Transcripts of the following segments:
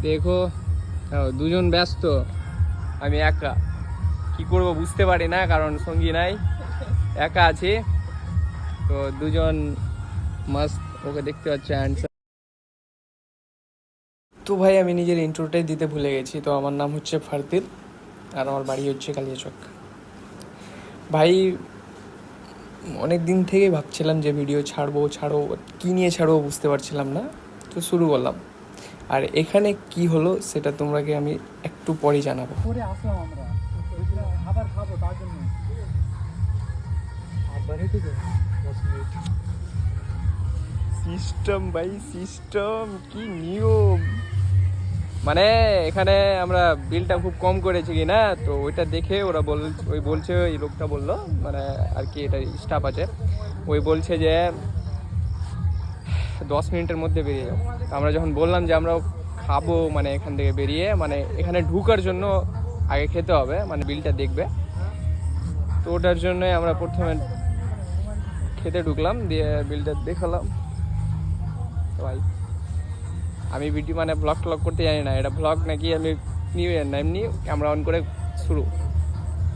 দেখো দুজন ব্যস্ত, আমি একা। কি করব বুঝতে পারি না, কারণ সঙ্গী নাই, একা আছি। তো দুজন মাস্ট, ওকে দেখতে পাচ্ছ হ্যান্ডসাম। তো ভাই আমি নিজের ইন্ট্রোটাই দিতে ভুলে গেছি। তো আমার নাম হচ্ছে ফারদিল, আর আমার বাড়ি হচ্ছে কালিয়াচক। ভাই অনেক দিন থেকেই ভাবছিলাম যে ভিডিও ছাড়বো, কী নিয়ে ছাড়বো বুঝতে পারছিলাম না। তো শুরু করলাম, আর এখানে কি হলো সেটা তোমাকে আমি একটু পরেই জানাবো। করে আসলাম আমরা, আবার খাবো তার জন্য। আবার হেঁটে যাবো 10 মিনিট। সিস্টেম ভাই, সিস্টেম কি নিয়ম, মানে এখানে আমরা বিলটা খুব কম করেছি কি না, তো ওইটা দেখে ওরা বলছে, ওই লোকটা বললো, মানে আর কি এটা স্টাফ আছে, ওই বলছে যে 10 মিনিটের মধ্যে বেরিয়ে যাবো। তো আমরা যখন বললাম যে আমরা খাবো, মানে এখান থেকে বেরিয়ে, মানে এখানে ঢুকার জন্য আগে খেতে হবে, মানে বিলটা দেখবে, তো ওটার জন্যই আমরা প্রথমে খেতে ঢুকলাম, দিয়ে বিলটা দেখালাম। তো ভাই আমি ভিডিও মানে ব্লগ করতে জানি না, এটা ব্লগ নাকি আমি নিউ ইয়ার না, এমনি ক্যামেরা অন করে শুরু।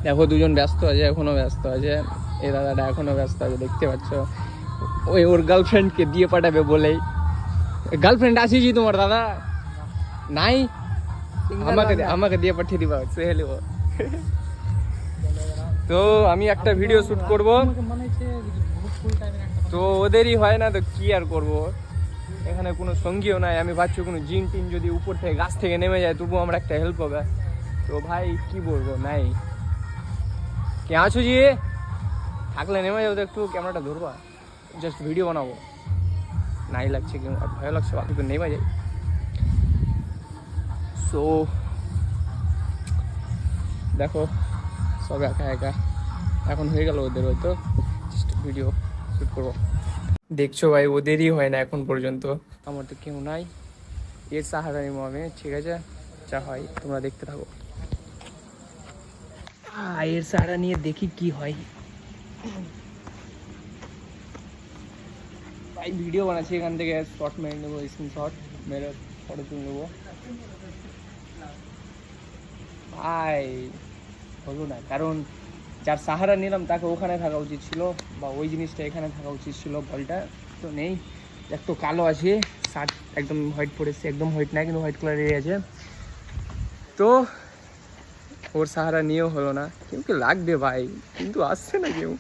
দেখো দুজন ব্যস্ত আছে, এখনও ব্যস্ত আছে, এই দাদাটা এখনও ব্যস্ত আছে, দেখতে পাচ্ছ। ওই ওর গার্লফ্রেন্ডকে দিয়ে পাঠাবে বলেই। গার্লফ্রেন্ড আসিছি তোমার দাদা? নাই, আমাকে দিয়ে পাঠিয়ে দিবা, সে হেলিব। তো আমি একটা ভিডিও শুট করব, তো ওদেরই হয় না, তো কি আর করব। এখানে কোনো সঙ্গীও নাই, আমি ভাবছি কোনো জিন টিন যদি উপর থেকে গাছ থেকে নেমে যায় তবুও আমার একটা হেল্প হবে। তো ভাই কি বলবো, নাই। কে আছো জি? থাকলে নেমে যাবো তো, একটু ক্যামেরাটা ধরবা, জাস্ট ভিডিও বানাবো। নাই লাগছে, কি ভয় লাগছে, বাকি তো নেমে যাই। সো দেখো সব একা একা, এখন হয়ে গেল ওদের, হয়তো জাস্ট ভিডিও শ্যুট করবো। দেখছো ভাই ওদেরই হয় না এখন পর্যন্ত, আমার তো কেউ নাই। এর সাহারা নিবো আমি, ঠিক আছে, যা হয় তোমরা দেখতে থাকো। এর সাহারা নিয়ে দেখি কি হয়। ভাই ভিডিও বানাচ্ছি, এখান থেকে শর্ট মেরে নেবো, স্ক্রিনশট মেরে ফটো তুলে নেবো। ভাই হলো না, কারণ যার সাহারা নিলাম তাকে ওখানে থাকা উচিত ছিল, বা ওই জিনিসটা এখানে থাকা উচিত ছিল, বলটা তো নেই। একটু কালো আছে, শার্ট একদম হোয়াইট পরেছে, একদম হোয়াইট না কিন্তু হোয়াইট কালারেরই আছে। তো ওর সাহারা নিয়েও হলো না, কেউ কি লাগবে ভাই, কিন্তু আসছে না কেউ।